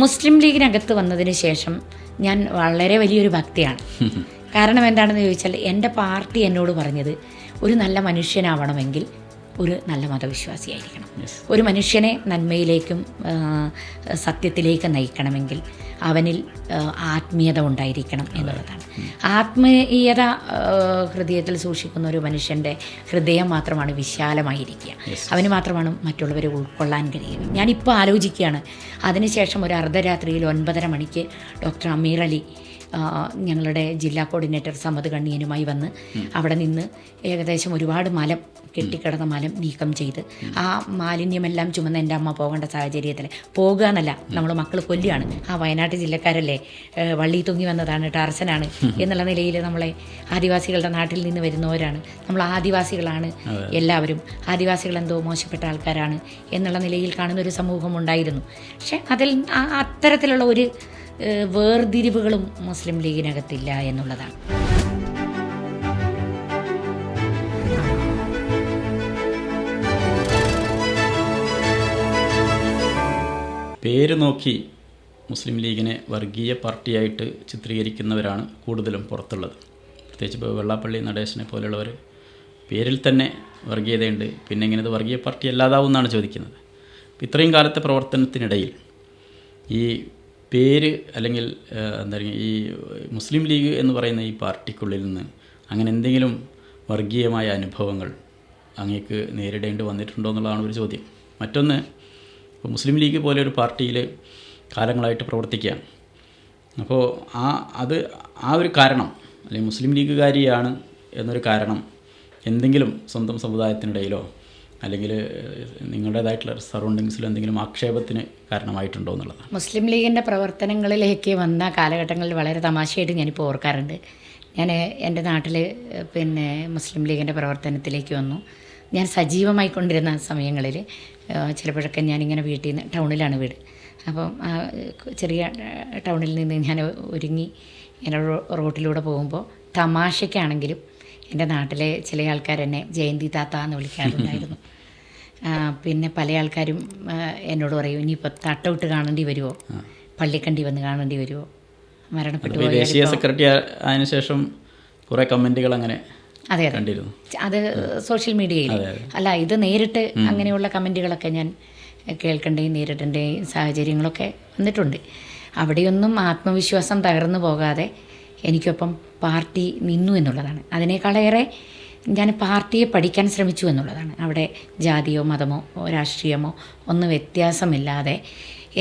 മുസ്ലിം ലീഗിനകത്ത് വന്നതിന് ശേഷം ഞാൻ വളരെ വലിയൊരു ഭക്തിയാണ്. കാരണം എന്താണെന്ന് ചോദിച്ചാൽ, എൻ്റെ പാർട്ടി എന്നോട് പറഞ്ഞത് ഒരു നല്ല മനുഷ്യനാവണമെങ്കിൽ ഒരു നല്ല മതവിശ്വാസിയായിരിക്കണം. ഒരു മനുഷ്യനെ നന്മയിലേക്കും സത്യത്തിലേക്ക് നയിക്കണമെങ്കിൽ അവനിൽ ആത്മീയത ഉണ്ടായിരിക്കണം എന്നുള്ളതാണ്. ആത്മീയത ഹൃദയത്തിൽ സൂക്ഷിക്കുന്ന ഒരു മനുഷ്യൻ്റെ ഹൃദയം മാത്രമാണ് വിശാലമായിരിക്കുക. അവന് മാത്രമാണ് മറ്റുള്ളവരെ ഉൾക്കൊള്ളാൻ കഴിയുക. ഞാനിപ്പോൾ ആലോചിക്കുകയാണ്, അതിനുശേഷം ഒരു അർദ്ധരാത്രിയിൽ 9:30 മണിക്ക് ഡോക്ടർ അമീർ അലി ഞങ്ങളുടെ ജില്ലാ കോർഡിനേറ്റർ സമദ് കണ്ണിയനുമായി വന്ന് അവിടെ നിന്ന് ഏകദേശം ഒരുപാട് മലം, കെട്ടിക്കിടന്ന മലം നീക്കം ചെയ്ത് ആ മാലിന്യമെല്ലാം ചുമന്ന് എൻ്റെ അമ്മ പോകേണ്ട സാഹചര്യത്തിൽ പോകുക എന്നല്ല, നമ്മൾ മക്കൾ കൊല്ലുകയാണ്. ആ വയനാട്ട് ജില്ലക്കാരല്ലേ, വള്ളി തൂങ്ങി വന്നതാണ്, ടാർസനാണ് എന്നുള്ള നിലയിൽ നമ്മളെ ആദിവാസികളുടെ നാട്ടിൽ നിന്ന് വരുന്നവരാണ്, നമ്മൾ ആദിവാസികളാണ്, എല്ലാവരും ആദിവാസികൾ എന്തോ മോശപ്പെട്ട ആൾക്കാരാണ് എന്നുള്ള നിലയിൽ കാണുന്ന ഒരു സമൂഹം ഉണ്ടായിരുന്നു. പക്ഷെ അതിൽ അത്തരത്തിലുള്ള ഒരു വേർതിരിവുകളും മുസ്ലിം ലീഗിനകത്തില്ല എന്നുള്ളതാണ്. പേര് നോക്കി മുസ്ലിം ലീഗിനെ വർഗീയ പാർട്ടിയായിട്ട് ചിത്രീകരിക്കുന്നവരാണ് കൂടുതലും പുറത്തുള്ളത്. പ്രത്യേകിച്ച് ഇപ്പോൾ വെള്ളാപ്പള്ളി നടേശനെ പോലുള്ളവർ പേരിൽ തന്നെ വർഗീയതയുണ്ട്, പിന്നെ ഇങ്ങനെ ഇത് വർഗീയ പാർട്ടി അല്ലാതാവും എന്നാണ് ചോദിക്കുന്നത്. അപ്പോൾ ഇത്രയും കാലത്തെ പ്രവർത്തനത്തിനിടയിൽ ഈ പേര് അല്ലെങ്കിൽ എന്താ പറയുക, ഈ മുസ്ലിം ലീഗ് എന്ന് പറയുന്ന ഈ പാർട്ടിക്കുള്ളിൽ നിന്ന് അങ്ങനെ എന്തെങ്കിലും വർഗീയമായ അനുഭവങ്ങൾ അങ്ങേക്ക് നേരിടേണ്ടി വന്നിട്ടുണ്ടോ എന്നുള്ളതാണ് ഒരു ചോദ്യം. മറ്റൊന്ന്, ഇപ്പോൾ മുസ്ലിം ലീഗ് പോലെ ഒരു പാർട്ടിയിൽ കാലങ്ങളായിട്ട് പ്രവർത്തിക്കുകയാണ്. അപ്പോൾ ആ ഒരു കാരണം, അല്ലെങ്കിൽ മുസ്ലിം ലീഗുകാരിയാണ് എന്നൊരു കാരണം എന്തെങ്കിലും സ്വന്തം സമുദായത്തിനിടയിലോ അല്ലെങ്കിൽ നിങ്ങളുടേതായിട്ടുള്ള സറൗണ്ടിങ്സിലോ എന്തെങ്കിലും ആക്ഷേപത്തിന് കാരണമായിട്ടുണ്ടോ എന്നുള്ളതാണ്. മുസ്ലിം ലീഗിൻ്റെ പ്രവർത്തനങ്ങളിലേക്ക് വന്ന കാലഘട്ടങ്ങളിൽ വളരെ തമാശയായിട്ട് ഞാനിപ്പോൾ ഓർക്കാറുണ്ട്. ഞാൻ എൻ്റെ നാട്ടിൽ മുസ്ലിം ലീഗിൻ്റെ പ്രവർത്തനത്തിലേക്ക് വന്നു. ഞാൻ സജീവമായി കൊണ്ടിരുന്ന സമയങ്ങളിൽ ചിലപ്പോഴൊക്കെ ഞാനിങ്ങനെ വീട്ടിൽ നിന്ന്, ടൗണിലാണ് വീട്, അപ്പം ആ ചെറിയ ടൗണിൽ നിന്ന് ഞാൻ ഒരുങ്ങി ഇങ്ങനെ റോട്ടിലൂടെ പോകുമ്പോൾ തമാശയ്ക്കാണെങ്കിലും എൻ്റെ നാട്ടിലെ ചില ആൾക്കാർ എന്നെ ജയന്തി താത്ത എന്ന് വിളിക്കാറുണ്ടായിരുന്നു. പിന്നെ പല ആൾക്കാരും എന്നോട് പറയും, ഇനിയിപ്പോൾ തട്ടവിട്ട് കാണേണ്ടി വരുമോ, പള്ളിക്കണ്ടി വന്ന് കാണേണ്ടി വരുമോ, മരണപ്പെട്ടു പോയ ദേശീയ സെക്രട്ടറി അതിനുശേഷം കുറേ കമൻറ്റുകൾ അങ്ങനെ. അതെ അതെ, അത് സോഷ്യൽ മീഡിയയിൽ അല്ല, ഇത് നേരിട്ട് അങ്ങനെയുള്ള കമൻറ്റുകളൊക്കെ ഞാൻ കേൾക്കേണ്ടയും നേരിടേണ്ടയും സാഹചര്യങ്ങളൊക്കെ വന്നിട്ടുണ്ട്. അവിടെയൊന്നും ആത്മവിശ്വാസം തകർന്നു പോകാതെ എനിക്കൊപ്പം പാർട്ടി നിന്നു എന്നുള്ളതാണ്. അതിനേക്കാളേറെ ഞാൻ പാർട്ടിയെ പഠിക്കാൻ ശ്രമിച്ചു എന്നുള്ളതാണ്. അവിടെ ജാതിയോ മതമോ രാഷ്ട്രീയമോ ഒന്നും വ്യത്യാസമില്ലാതെ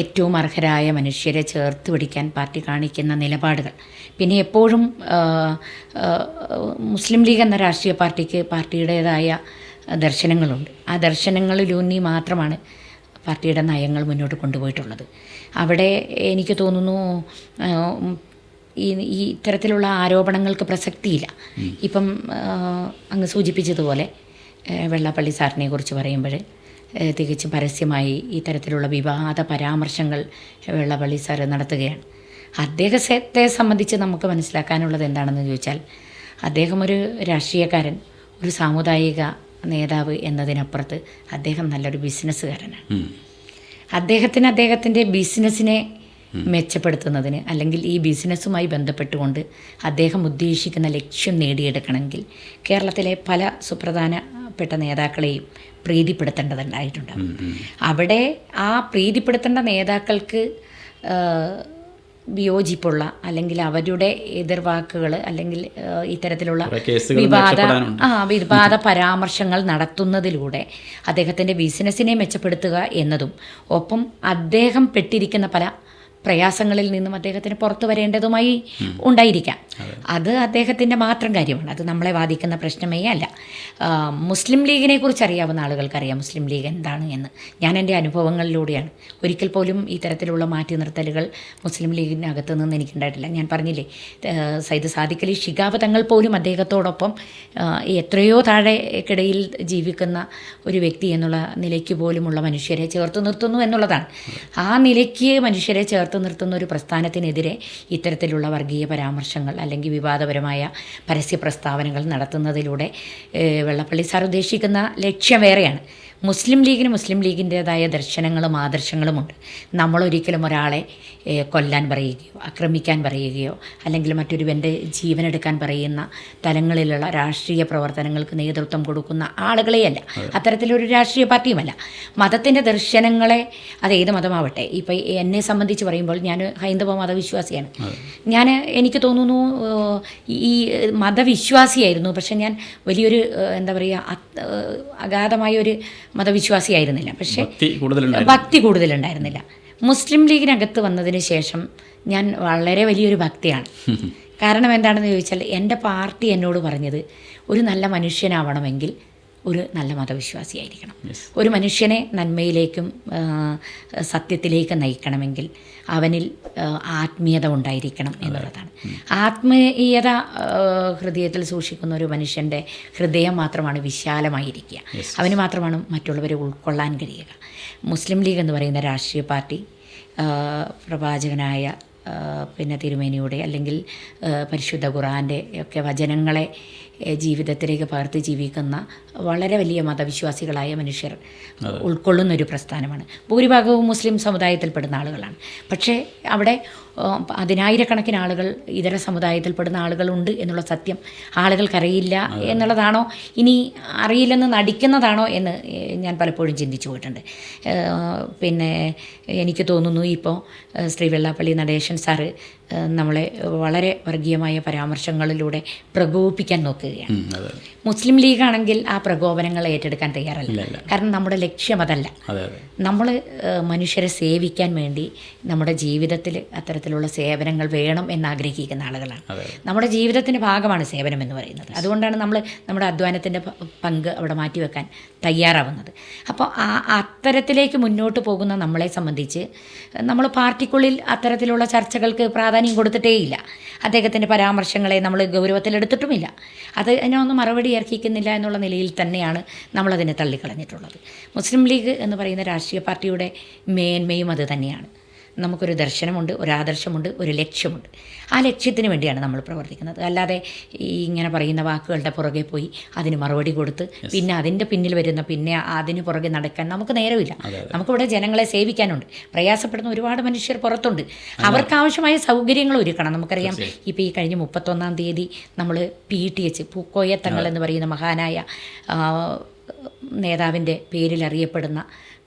ഏറ്റവും അർഹരായ മനുഷ്യരെ ചേർത്ത് പിടിക്കാൻ പാർട്ടി കാണിക്കുന്ന നിലപാടുകൾ. പിന്നെ എപ്പോഴും മുസ്ലിം ലീഗ് എന്ന രാഷ്ട്രീയ പാർട്ടിക്ക് പാർട്ടിയുടേതായ ദർശനങ്ങളുണ്ട്. ആ ദർശനങ്ങളിലൂന്നി മാത്രമാണ് പാർട്ടിയുടെ നയങ്ങൾ മുന്നോട്ട് കൊണ്ടുപോയിട്ടുള്ളത്. അവിടെ എനിക്ക് തോന്നുന്നു ഈ ഇത്തരത്തിലുള്ള ആരോപണങ്ങൾക്ക് പ്രസക്തിയില്ല. ഇപ്പം അങ്ങ് സൂചിപ്പിച്ചതുപോലെ വെള്ളാപ്പള്ളി സാറിനെ കുറിച്ച് പറയുമ്പോൾ തികച്ചും പരസ്യമായി ഇത്തരത്തിലുള്ള വിവാദ പരാമർശങ്ങൾ വെള്ളാപ്പള്ളി സാർ നടത്തുകയാണ്. അദ്ദേഹത്തെ സംബന്ധിച്ച് നമുക്ക് മനസ്സിലാക്കാനുള്ളത് എന്താണെന്ന് ചോദിച്ചാൽ, അദ്ദേഹം ഒരു രാഷ്ട്രീയക്കാരൻ, ഒരു സാമുദായിക നേതാവ് എന്നതിനപ്പുറത്ത് അദ്ദേഹം നല്ലൊരു ബിസിനസ്സുകാരനാണ്. അദ്ദേഹത്തിൻ്റെ ബിസിനസ്സിനെ മെച്ചപ്പെടുത്തുന്നതിന്, അല്ലെങ്കിൽ ഈ ബിസിനസ്സുമായി ബന്ധപ്പെട്ടുകൊണ്ട് അദ്ദേഹം ഉദ്ദേശിക്കുന്ന ലക്ഷ്യം നേടിയെടുക്കണമെങ്കിൽ കേരളത്തിലെ പല സുപ്രധാനപ്പെട്ട നേതാക്കളെയും പ്രീതിപ്പെടുത്തേണ്ടതുണ്ടായിട്ടുണ്ട്. അവിടെ ആ പ്രീതിപ്പെടുത്തേണ്ട നേതാക്കൾക്ക് വിയോജിപ്പുള്ള അല്ലെങ്കിൽ അവരുടെ എതിർവാക്കുകൾ അല്ലെങ്കിൽ ഇത്തരത്തിലുള്ള വിവാദ പരാമർശങ്ങൾ നടത്തുന്നതിലൂടെ അദ്ദേഹത്തിൻ്റെ ബിസിനസ്സിനെ മെച്ചപ്പെടുത്തുക എന്നതും, ഒപ്പം അദ്ദേഹം പെട്ടിരിക്കുന്ന പല പ്രയാസങ്ങളിൽ നിന്നും അദ്ദേഹത്തിന് പുറത്തു വരേണ്ടതുമായി ഉണ്ടായിരിക്കാം. അത് അദ്ദേഹത്തിൻ്റെ മാത്രം കാര്യമാണ്, അത് നമ്മളെ ബാധിക്കുന്ന പ്രശ്നമേ അല്ല. മുസ്ലിം ലീഗിനെ കുറിച്ച് അറിയാവുന്ന ആളുകൾക്കറിയാം മുസ്ലിം ലീഗ് എന്താണ് എന്ന്. ഞാൻ എൻ്റെ അനുഭവങ്ങളിലൂടെയാണ്. ഒരിക്കൽ പോലും ഇത്തരത്തിലുള്ള മാറ്റി നിർത്തലുകൾ മുസ്ലിം ലീഗിനകത്ത് നിന്ന് എനിക്കുണ്ടായിട്ടില്ല. ഞാൻ പറഞ്ഞില്ലേ, സയ്യിദ് സാദിഖ് അലി ശിഹാബ് തങ്ങൾ പോലും അദ്ദേഹത്തോടൊപ്പം എത്രയോ താഴെക്കിടയിൽ ജീവിക്കുന്ന ഒരു വ്യക്തി എന്നുള്ള നിലയ്ക്ക് പോലുമുള്ള മനുഷ്യരെ ചേർത്ത് നിർത്തുന്നു എന്നുള്ളതാണ്. ആ നിലയ്ക്ക് മനുഷ്യരെ ചേർത്ത് നിർത്തുന്ന ഒരു പ്രസ്ഥാനത്തിനെതിരെ ഇത്തരത്തിലുള്ള വർഗീയ പരാമർശങ്ങൾ അല്ലെങ്കിൽ വിവാദപരമായ പരസ്യ പ്രസ്താവനകൾ നടത്തുന്നതിലൂടെ വെള്ളാപ്പള്ളി സാർ ഉദ്ദേശിക്കുന്ന ലക്ഷ്യം വേറെയാണ്. മുസ്ലിം ലീഗിൻ്റേതായ ദർശനങ്ങളും ആദർശങ്ങളുമുണ്ട്. നമ്മളൊരിക്കലും ഒരാളെ കൊല്ലാൻ പറയുകയോ ആക്രമിക്കാൻ പറയുകയോ അല്ലെങ്കിൽ മറ്റൊരുവൻ്റെ ജീവനെടുക്കാൻ പറയുന്ന തലങ്ങളിലുള്ള രാഷ്ട്രീയ പ്രവർത്തനങ്ങൾക്ക് നേതൃത്വം കൊടുക്കുന്ന ആളുകളെയല്ല, അത്തരത്തിലൊരു രാഷ്ട്രീയ പാർട്ടിയുമല്ല. മതത്തിൻ്റെ ദർശനങ്ങളെ, അത് ഏത് മതമാവട്ടെ, ഇപ്പം എന്നെ സംബന്ധിച്ച് പറയുമ്പോൾ ഞാൻ ഹൈന്ദവ മതവിശ്വാസിയാണ്. എനിക്ക് തോന്നുന്നു ഈ മതവിശ്വാസിയായിരുന്നു, പക്ഷെ ഞാൻ വലിയൊരു എന്താ പറയുക അഗാധമായൊരു മതവിശ്വാസിയായിരുന്നില്ല, പക്ഷേ ഭക്തി കൂടുതലുണ്ടായിരുന്നില്ല. മുസ്ലിം ലീഗിനകത്ത് വന്നതിന് ശേഷം ഞാൻ വളരെ വലിയൊരു ഭക്തിയാണ്. കാരണം എന്താണെന്ന് ചോദിച്ചാൽ എൻ്റെ പാർട്ടി എന്നോട് പറഞ്ഞത് ഒരു നല്ല മനുഷ്യനാവണമെങ്കിൽ ഒരു നല്ല മതവിശ്വാസിയായിരിക്കണം. ഒരു മനുഷ്യനെ നന്മയിലേക്കും സത്യത്തിലേക്ക് നയിക്കണമെങ്കിൽ അവനിൽ ആത്മീയത ഉണ്ടായിരിക്കണം എന്നുള്ളതാണ്. ആത്മീയത ഹൃദയത്തിൽ സൂക്ഷിക്കുന്ന ഒരു മനുഷ്യൻ്റെ ഹൃദയം മാത്രമാണ് വിശാലമായിരിക്കുക, അവന് മാത്രമാണ് മറ്റുള്ളവരെ ഉൾക്കൊള്ളാൻ കഴിയുക. മുസ്ലിം ലീഗ് എന്ന് പറയുന്ന രാഷ്ട്രീയ പാർട്ടി പ്രവാചകനായ തിരുമേനിയുടെ അല്ലെങ്കിൽ പരിശുദ്ധ ഖുർആൻ്റെ ഒക്കെ വചനങ്ങളെ ജീവിതത്തിലേക്ക് പകർത്തി ജീവിക്കുന്ന വളരെ വലിയ മതവിശ്വാസികളായ മനുഷ്യർ ഉൾക്കൊള്ളുന്നൊരു പ്രസ്ഥാനമാണ്. ഭൂരിഭാഗവും മുസ്ലിം സമുദായത്തിൽപ്പെടുന്ന ആളുകളാണ്. പക്ഷേ അവിടെ അതിനായിരക്കണക്കിന് ആളുകൾ ഇതര സമുദായത്തിൽപ്പെടുന്ന ആളുകളുണ്ട് എന്നുള്ള സത്യം ആളുകൾക്കറിയില്ല എന്നുള്ളതാണോ, ഇനി അറിയില്ലെന്ന് നടിക്കുന്നതാണോ എന്ന് ഞാൻ പലപ്പോഴും ചിന്തിച്ചു പോയിട്ടുണ്ട്. എനിക്ക് തോന്നുന്നു ഇപ്പോൾ ശ്രീ വെള്ളാപ്പള്ളി നടേശൻ സാറ് നമ്മളെ വളരെ വർഗീയമായ പരാമർശങ്ങളിലൂടെ പ്രകോപിപ്പിക്കാൻ നോക്കുകയാണ്. മുസ്ലിം ലീഗാണെങ്കിൽ ആ പ്രകോപനങ്ങൾ ഏറ്റെടുക്കാൻ തയ്യാറല്ല. കാരണം നമ്മുടെ ലക്ഷ്യം അതല്ല. നമ്മൾ മനുഷ്യരെ സേവിക്കാൻ വേണ്ടി നമ്മുടെ ജീവിതത്തിൽ അത്തരത്തിലുള്ള സേവനങ്ങൾ വേണം എന്നാഗ്രഹിക്കുന്ന ആളുകളാണ്. നമ്മുടെ ജീവിതത്തിൻ്റെ ഭാഗമാണ് സേവനം എന്ന് പറയുന്നത്. അതുകൊണ്ടാണ് നമ്മൾ നമ്മുടെ അധ്വാനത്തിൻ്റെ പങ്ക് അവിടെ മാറ്റിവെക്കാൻ തയ്യാറാവുന്നത്. അപ്പോൾ അത്തരത്തിലേക്ക് മുന്നോട്ട് പോകുന്ന നമ്മളെ സംബന്ധിച്ച് നമ്മൾ പാർട്ടിക്കുള്ളിൽ അത്തരത്തിലുള്ള ചർച്ചകൾക്ക് പ്രാധാന്യം കൊടുത്തിട്ടേയില്ല. അദ്ദേഹത്തിൻ്റെ പരാമർശങ്ങളെ നമ്മൾ ഗൗരവത്തിലെടുത്തിട്ടുമില്ല. അതിനൊന്നും മറുപടി അർഹിക്കുന്നില്ല എന്നുള്ള നിലയിൽ തന്നെയാണ് നമ്മളതിനെ തള്ളിക്കളഞ്ഞിട്ടുള്ളത്. മുസ്ലിം ലീഗ് എന്ന് പറയുന്ന രാഷ്ട്രീയ പാർട്ടിയുടെ മേന്മയും അത് തന്നെയാണ്. നമുക്കൊരു ദർശനമുണ്ട്, ഒരാദർശമുണ്ട്, ഒരു ലക്ഷ്യമുണ്ട്. ആ ലക്ഷ്യത്തിന് വേണ്ടിയാണ് നമ്മൾ പ്രവർത്തിക്കുന്നത്. അല്ലാതെ ഇങ്ങനെ പറയുന്ന വാക്കുകളുടെ പുറകെ പോയി അതിന് മറുപടി കൊടുത്ത് പിന്നെ അതിൻ്റെ പിന്നിൽ വരുന്ന അതിന് പുറകെ നടക്കാൻ നമുക്ക് നേരമില്ല. നമുക്കിവിടെ ജനങ്ങളെ സേവിക്കാനുണ്ട്. പ്രയാസപ്പെടുന്ന ഒരുപാട് മനുഷ്യർ പുറത്തുണ്ട്. അവർക്ക് ആവശ്യമായ സൗകര്യങ്ങൾ ഒരുക്കണം. നമുക്കറിയാം, ഇപ്പോൾ ഈ കഴിഞ്ഞ 31-ാം തീയതി നമ്മൾ PTH പൂക്കോയ തങ്ങൾ എന്ന് പറയുന്ന മഹാനായ നേതാവിൻ്റെ പേരിൽ അറിയപ്പെടുന്ന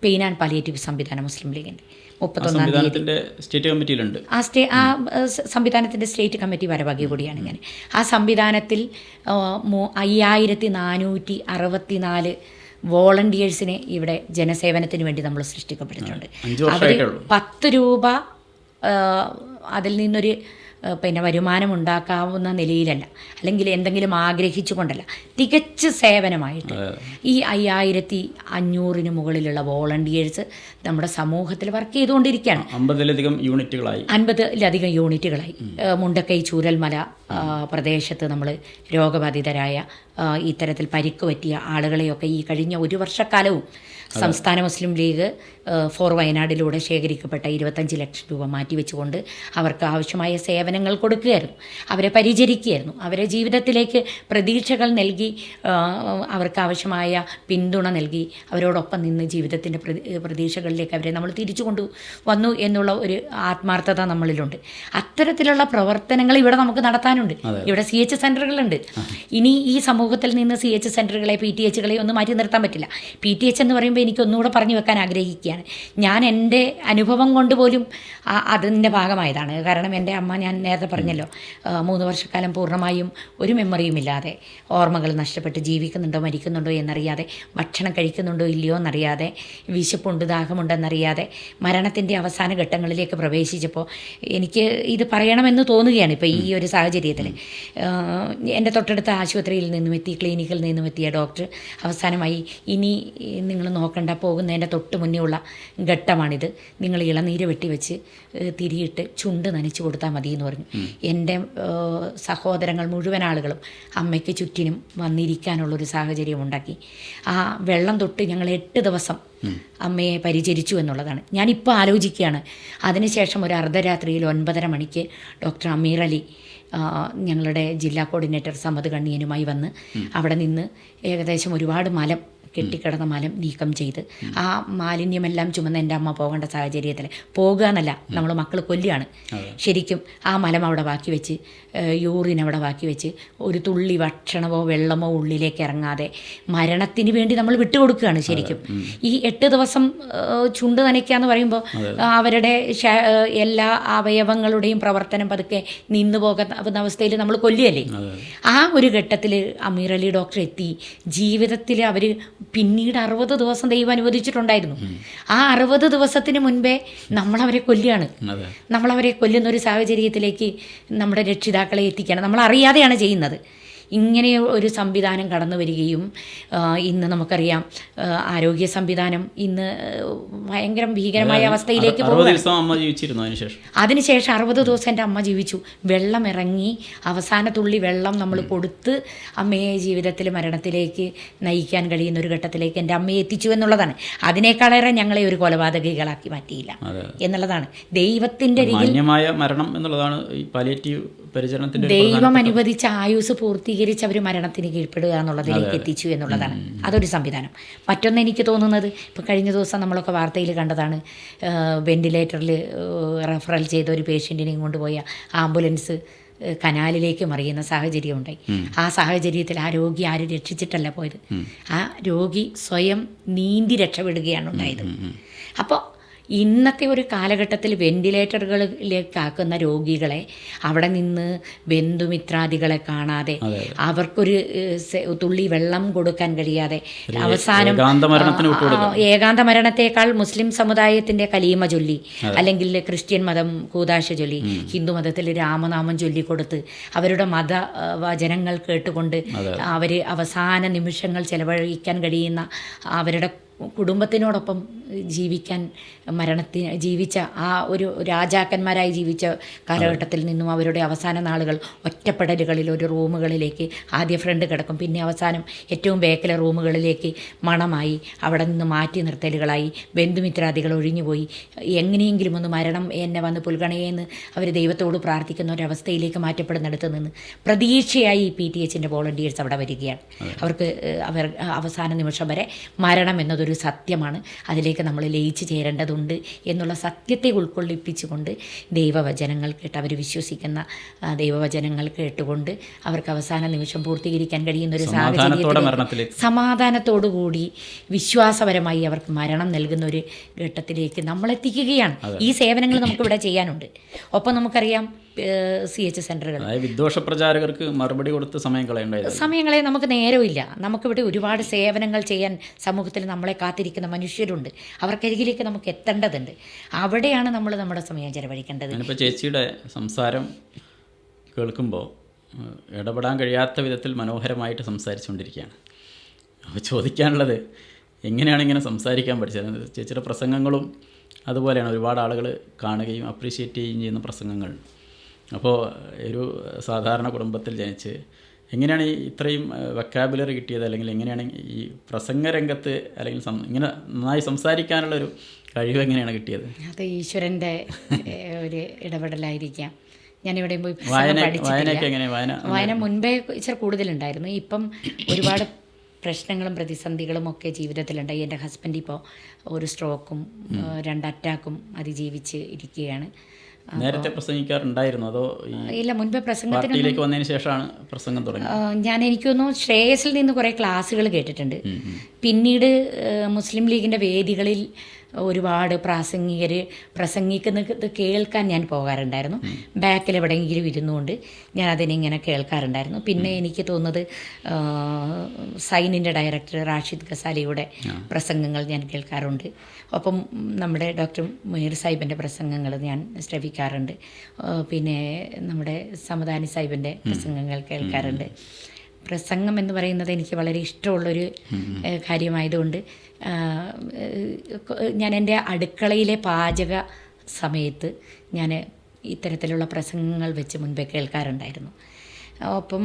പെയിൻ ആൻഡ് പാലിയേറ്റീവ് സംവിധാനം മുസ്ലിം ലീഗിൻ്റെ 31-ാം തീയതി സ്റ്റേറ്റ് കമ്മിറ്റിയിലുണ്ട്. ആ സംവിധാനത്തിൻ്റെ സ്റ്റേറ്റ് കമ്മിറ്റി ഭാരവാഹി കൂടിയാണ് ഞാൻ. ആ സംവിധാനത്തിൽ 5464 വോളണ്ടിയേഴ്സിനെ ഇവിടെ ജനസേവനത്തിന് വേണ്ടി നമ്മൾ സൃഷ്ടിക്കപ്പെട്ടിട്ടുണ്ട്. അവർ 10 രൂപ അതിൽ നിന്നൊരു വരുമാനം ഉണ്ടാക്കാവുന്ന നിലയിലല്ല, അല്ലെങ്കിൽ എന്തെങ്കിലും ആഗ്രഹിച്ചുകൊണ്ടല്ല, തികച്ച സേവനമായിട്ട് ഈ 5500 മുകളിലുള്ള വോളണ്ടിയേഴ്സ് നമ്മുടെ സമൂഹത്തിൽ വർക്ക് ചെയ്തുകൊണ്ടിരിക്കുകയാണ്. 50ലധികം യൂണിറ്റുകളായി മുണ്ടക്കൈ ചൂരൽമല പ്രദേശത്ത് നമ്മൾ രോഗബാധിതരായ ഇത്തരത്തിൽ പരിക്ക് പറ്റിയ ആളുകളെയൊക്കെ ഈ കഴിഞ്ഞ ഒരു വർഷക്കാലവും സംസ്ഥാന മുസ്ലിം ലീഗ് ഫോർ വയനാടിലൂടെ ശേഖരിക്കപ്പെട്ട 25 ലക്ഷം രൂപ മാറ്റിവെച്ചുകൊണ്ട് അവർക്ക് ആവശ്യമായ സേവനങ്ങൾ കൊടുക്കുകയായിരുന്നു, അവരെ പരിചരിക്കുകയായിരുന്നു, അവരെ ജീവിതത്തിലേക്ക് പ്രതീക്ഷകൾ നൽകി, അവർക്ക് ആവശ്യമായ പിന്തുണ നൽകി, അവരോടൊപ്പം നിന്ന് ജീവിതത്തിൻ്റെ പ്രതീക്ഷകളിലേക്ക് അവരെ നമ്മൾ തിരിച്ചു കൊണ്ടുവന്നു എന്നുള്ള ഒരു ആത്മാർത്ഥത നമ്മളിലുണ്ട്. അത്തരത്തിലുള്ള പ്രവർത്തനങ്ങൾ ഇവിടെ നമുക്ക് നടത്താനുണ്ട്. ഇവിടെ CH സെൻ്ററുകളുണ്ട്. ഇനി ഈ സമൂഹത്തിൽ നിന്ന് CH സെൻ്ററുകളെ PTHകളെ ഒന്നും മാറ്റി നിർത്താൻ പറ്റില്ല. PTH എന്ന് പറയുമ്പോൾ എനിക്കൊന്നുകൂടെ പറഞ്ഞു വെക്കാൻ ആഗ്രഹിക്കുകയാണ്. ഞാൻ എൻ്റെ അനുഭവം കൊണ്ട് പോലും അതിൻ്റെ ഭാഗമായതാണ്. കാരണം എൻ്റെ അമ്മ, ഞാൻ നേരത്തെ പറഞ്ഞല്ലോ, 3 വർഷക്കാലം പൂർണ്ണമായും ഒരു മെമ്മറിയും ഇല്ലാതെ, ഓർമ്മകൾ നഷ്ടപ്പെട്ട് ജീവിക്കുന്നുണ്ടോ മരിക്കുന്നുണ്ടോ എന്നറിയാതെ, ഭക്ഷണം കഴിക്കുന്നുണ്ടോ ഇല്ലയോ എന്നറിയാതെ, വിശപ്പുണ്ട് ദാഹമുണ്ടെന്നറിയാതെ മരണത്തിൻ്റെ അവസാന ഘട്ടങ്ങളിലേക്ക് പ്രവേശിച്ചപ്പോൾ എനിക്ക് ഇത് പറയണമെന്ന് തോന്നുകയാണ്. ഇപ്പോൾ ഈ ഒരു സാഹചര്യത്തിൽ എൻ്റെ തൊട്ടടുത്ത ആശുപത്രിയിൽ നിന്നും എത്തി, ക്ലിനിക്കിൽ നിന്നും എത്തിയ ഡോക്ടർ അവസാനമായി, ഇനി നിങ്ങൾ നോക്കണ്ട, പോകുന്നതിൻ്റെ തൊട്ട് മുന്നേ ഉള്ള ഘട്ടമാണിത്, നിങ്ങൾ ഇളനീര് വെട്ടിവെച്ച് തിരിയിട്ട് ചുണ്ട് നനച്ച് കൊടുത്താൽ മതി എന്ന് പറഞ്ഞു. എൻ്റെ സഹോദരങ്ങൾ മുഴുവൻ ആളുകളും അമ്മയ്ക്ക് ചുറ്റിനും വന്നിരിക്കാനുള്ളൊരു സാഹചര്യം ഉണ്ടാക്കി. ആ വെള്ളം തൊട്ട് ഞങ്ങൾ 8 ദിവസം അമ്മയെ പരിചരിച്ചു എന്നുള്ളതാണ്. ഞാനിപ്പോൾ ആലോചിക്കുകയാണ്. അതിനുശേഷം ഒരു അർദ്ധരാത്രിയിൽ 9:30 മണിക്ക് ഡോക്ടർ അമീർ അലി ഞങ്ങളുടെ ജില്ലാ കോർഡിനേറ്റർ സമദ് കണ്ണിയനുമായി വന്ന് അവിടെ നിന്ന് ഏകദേശം ഒരുപാട് മലം കെട്ടിക്കിടന്ന മലം നീക്കം ചെയ്ത് ആ മാലിന്യമെല്ലാം ചുമന്ന് എൻ്റെ അമ്മ പോകേണ്ട സാഹചര്യത്തിൽ പോകുക എന്നല്ല, നമ്മൾ മക്കൾ കൊല്ലുകയാണ് ശരിക്കും. ആ മലം അവിടെ ബാക്കി വെച്ച്, യൂറിൻ അവിടെ ബാക്കി വെച്ച്, ഒരു തുള്ളി ഭക്ഷണമോ വെള്ളമോ ഉള്ളിലേക്ക് ഇറങ്ങാതെ മരണത്തിന് വേണ്ടി നമ്മൾ വിട്ടുകൊടുക്കുകയാണ് ശരിക്കും. ഈ 8 ദിവസം ചുണ്ട് നനയ്ക്കുക എന്ന് പറയുമ്പോൾ അവരുടെ എല്ലാ അവയവങ്ങളുടെയും പ്രവർത്തനം പതുക്കെ നിന്നു പോകുന്ന അവസ്ഥയിൽ നമ്മൾ കൊല്ലുകയല്ലേ. ആ ഒരു ഘട്ടത്തിൽ അമീർ അലി ഡോക്ടർ എത്തി. ജീവിതത്തിൽ അവർ പിന്നീട് 60 ദിവസം ദൈവം അനുവദിച്ചിട്ടുണ്ടായിരുന്നു. ആ 60 ദിവസത്തിന് മുൻപേ നമ്മളവരെ കൊല്ലുകയാണ്. നമ്മളവരെ കൊല്ലുന്ന ഒരു സാഹചര്യത്തിലേക്ക് നമ്മുടെ രക്ഷിതാക്കളെ എത്തിക്കുകയാണ്. നമ്മളറിയാതെയാണ് ചെയ്യുന്നത്. ഇങ്ങനെ ഒരു സംവിധാനം കടന്നു വരികയും ഇന്ന് നമുക്കറിയാം ആരോഗ്യ സംവിധാനം ഇന്ന് ഭയങ്കര ഭീകരമായ അവസ്ഥയിലേക്ക് പോകും. അതിനുശേഷം 60 ദിവസം എൻ്റെ അമ്മ ജീവിച്ചു. വെള്ളം ഇറങ്ങി അവസാന തുള്ളി വെള്ളം നമ്മൾ കൊടുത്ത് അമ്മയെ ജീവിതത്തിൽ മരണത്തിലേക്ക് നയിക്കാൻ കഴിയുന്ന ഒരു ഘട്ടത്തിലേക്ക് എൻ്റെ അമ്മയെ എത്തിച്ചു എന്നുള്ളതാണ്. അതിനേക്കാളേറെ ഞങ്ങളെ ഒരു കൊലപാതകികളാക്കി മാറ്റിയില്ല എന്നുള്ളതാണ്. ദൈവത്തിൻ്റെ മരണം എന്നുള്ളതാണ് ഈ പാലിയേറ്റീവ് പരിചരണത്തിൻ്റെ ദൈവം അനുവദിച്ച ആയുസ് പൂർത്തീകരിച്ച് അവർ മരണത്തിന് കീഴ്പ്പെടുക എന്നുള്ളതിലേക്ക് എത്തിച്ചു എന്നുള്ളതാണ്. അതൊരു സംവിധാനം. മറ്റൊന്ന് എനിക്ക് തോന്നുന്നത്, ഇപ്പോൾ കഴിഞ്ഞ ദിവസം നമ്മളൊക്കെ വാർത്തയിൽ കണ്ടതാണ്, വെന്റിലേറ്ററിൽ റെഫറൽ ചെയ്ത ഒരു പേഷ്യൻറ്റിനെയും കൊണ്ടുപോയ ആംബുലൻസ് കനാലിലേക്ക് മറിയുന്ന സാഹചര്യം ഉണ്ടായി. ആ സാഹചര്യത്തിൽ ആ രോഗി ആരും രക്ഷിച്ചിട്ടല്ല പോയത്, ആ രോഗി സ്വയം നീന്തി രക്ഷപ്പെടുകയാണ് ഉണ്ടായത്. അപ്പോൾ ഇന്നത്തെ ഒരു കാലഘട്ടത്തിൽ വെന്റിലേറ്ററുകളിലേക്കാക്കുന്ന രോഗികളെ അവിടെ നിന്ന് ബന്ധുമിത്രാദികളെ കാണാതെ അവർക്കൊരു തുള്ളി വെള്ളം കൊടുക്കാൻ കഴിയാതെ അവസാനം ഏകാന്ത മരണത്തേക്കാൾ മുസ്ലിം സമുദായത്തിൻ്റെ കലീമ ചൊല്ലി, അല്ലെങ്കിൽ ക്രിസ്ത്യൻ മതം കൂദാശ ചൊല്ലി, ഹിന്ദു മതത്തിൽ രാമനാമം ചൊല്ലിക്കൊടുത്ത് അവരുടെ മതവചനങ്ങൾ കേട്ടുകൊണ്ട് അവർ അവസാന നിമിഷങ്ങൾ ചെലവഴിക്കാൻ കഴിയുന്ന അവരുടെ കുടുംബത്തിനോടൊപ്പം ജീവിച്ച ആ ഒരു രാജാക്കന്മാരായി ജീവിച്ച കാലഘട്ടത്തിൽ നിന്നും അവരുടെ അവസാന നാളുകൾ ഒറ്റപ്പെടലുകളിൽ ഒരു റൂമുകളിലേക്ക് ആദ്യ ഫ്രണ്ട് കിടക്കും, പിന്നെ അവസാനം ഏറ്റവും ബേക്കിലെ റൂമുകളിലേക്ക് മണമായി, അവിടെ നിന്ന് മാറ്റി നിർത്തലുകളായി, ബന്ധുമിത്രാദികൾ ഒഴിഞ്ഞുപോയി, എങ്ങനെയെങ്കിലും ഒന്ന് മരണം എന്നെ വന്ന് പുൽഗണയെന്ന് അവർ ദൈവത്തോട് പ്രാർത്ഥിക്കുന്ന ഒരവസ്ഥയിലേക്ക് മാറ്റപ്പെടുന്നിടത്ത് നിന്ന് പ്രതീക്ഷയായി PTHൻ്റെ വോളണ്ടിയേഴ്സ് അവിടെ വരികയാണ്. അവർക്ക് അവസാന നിമിഷം വരെ മരണം എന്നതൊരു സത്യമാണ്, അതിലേക്ക് നമ്മൾ ലയിച്ചു ചേരേണ്ടതുണ്ട് എന്നുള്ള സത്യത്തെ ഉൾക്കൊള്ളിപ്പിച്ചുകൊണ്ട് ദൈവവചനങ്ങൾ കേട്ട് അവർ വിശ്വസിക്കുന്ന ദൈവവചനങ്ങൾ കേട്ടുകൊണ്ട് അവർക്ക് അവസാന നിമിഷം പൂർത്തീകരിക്കാൻ കഴിയുന്ന ഒരു സാഹചര്യത്തിൽ സമാധാനത്തോടുകൂടി വിശ്വാസപരമായി അവർക്ക് മരണം നൽകുന്ന ഒരു ഘട്ടത്തിലേക്ക് നമ്മളെത്തിക്കുകയാണ്. ഈ സേവനങ്ങൾ നമുക്കിവിടെ ചെയ്യാനുണ്ട്. ഒപ്പം നമുക്കറിയാം CH സെൻ്ററുകൾ വിദ്വേഷ പ്രചാരകർക്ക് മറുപടി കൊടുത്ത് സമയങ്ങളെ നമുക്ക് നേരമില്ല. നമുക്കിവിടെ ഒരുപാട് സേവനങ്ങൾ ചെയ്യാൻ സമൂഹത്തിൽ നമ്മളെ കാത്തിരിക്കുന്ന മനുഷ്യരുണ്ട്. അവർക്കരികിലേക്ക് നമുക്ക് എത്തേണ്ടതുണ്ട്. അവിടെയാണ് നമ്മൾ നമ്മുടെ സമയം ചെലവഴിക്കേണ്ടത്. ഇപ്പോൾ ചേച്ചിയുടെ സംസാരം കേൾക്കുമ്പോൾ ഇടപെടാൻ കഴിയാത്ത വിധത്തിൽ മനോഹരമായിട്ട് സംസാരിച്ചുകൊണ്ടിരിക്കുകയാണ്. അപ്പോൾ ചോദിക്കാനുള്ളത്, എങ്ങനെയാണ് ഇങ്ങനെ സംസാരിക്കാൻ പഠിച്ചത്? ചേച്ചിയുടെ പ്രസംഗങ്ങളും അതുപോലെയാണ് ഒരുപാട് ആളുകൾ കാണുകയും അപ്രീഷിയേറ്റ് ചെയ്യുകയും ചെയ്യുന്ന പ്രസംഗങ്ങൾ. അപ്പോൾ ഒരു സാധാരണ കുടുംബത്തിൽ ജനിച്ച് എങ്ങനെയാണ് ഇത്രയും വൊക്കാബുലറി കിട്ടിയത്, അല്ലെങ്കിൽ എങ്ങനെയാണ് ഈ പ്രസംഗ രംഗത്ത് അല്ലെങ്കിൽ ഇങ്ങനെ നന്നായി സംസാരിക്കാനുള്ളൊരു കഴിവ് എങ്ങനെയാണ് കിട്ടിയത്? അത് ഈശ്വരൻ്റെ ഒരു ഇടപെടലായിരിക്കാം. ഞാനിവിടെ പോയി വായന മുൻപേ ഇച്ചിരി കൂടുതലുണ്ടായിരുന്നു. ഇപ്പം ഒരുപാട് പ്രശ്നങ്ങളും പ്രതിസന്ധികളും ഒക്കെ ജീവിതത്തിലുണ്ടായി. എൻ്റെ ഹസ്ബൻഡ് ഇപ്പോൾ ഒരു സ്ട്രോക്കും 2 അറ്റാക്കും അതിജീവിച്ച് ഇരിക്കുകയാണ്. നേരത്തെ പ്രസംഗിക്കാറുണ്ടായിരുന്നു അതോ ഇല്ല? മുൻപേ പ്രസംഗത്തിലേക്ക് വന്നതിന് ശേഷമാണ് പ്രസംഗം തുടങ്ങി. എനിക്കൊന്നു ശ്രേയസിൽ നിന്ന് കുറേ ക്ലാസ്സുകൾ കേട്ടിട്ടുണ്ട്. പിന്നീട് മുസ്ലിം ലീഗിൻ്റെ വേദികളിൽ ഒരുപാട് പ്രാസംഗികർ പ്രസംഗിക്കുന്നത് കേൾക്കാൻ ഞാൻ പോകാറുണ്ടായിരുന്നു. ബാക്കിൽ എവിടെയെങ്കിലും ഇരുന്നുകൊണ്ട് ഞാൻ അതിനിങ്ങനെ കേൾക്കാറുണ്ടായിരുന്നു. പിന്നെ എനിക്ക് തോന്നുന്നത് സൈനിൻ്റെ ഡയറക്ടർ റാഷിദ് ഖസാലിയുടെ പ്രസംഗങ്ങൾ ഞാൻ കേൾക്കാറുണ്ട്. ഒപ്പം നമ്മുടെ ഡോക്ടർ മുനീർ സാഹിബിൻ്റെ പ്രസംഗങ്ങൾ ഞാൻ ശ്രവിക്കാറുണ്ട്. പിന്നെ നമ്മുടെ സമദാനി സാഹിബിൻ്റെ പ്രസംഗങ്ങൾ കേൾക്കാറുണ്ട്. പ്രസംഗം എന്ന് പറയുന്നത് എനിക്ക് വളരെ ഇഷ്ടമുള്ളൊരു കാര്യമായതുകൊണ്ട് ഞാൻ എൻ്റെ അടുക്കളയിലെ പാചക സമയത്ത് ഞാൻ ഇത്തരത്തിലുള്ള പ്രസംഗങ്ങൾ വെച്ച് മുൻപേ കേൾക്കാറുണ്ടായിരുന്നു. ഒപ്പം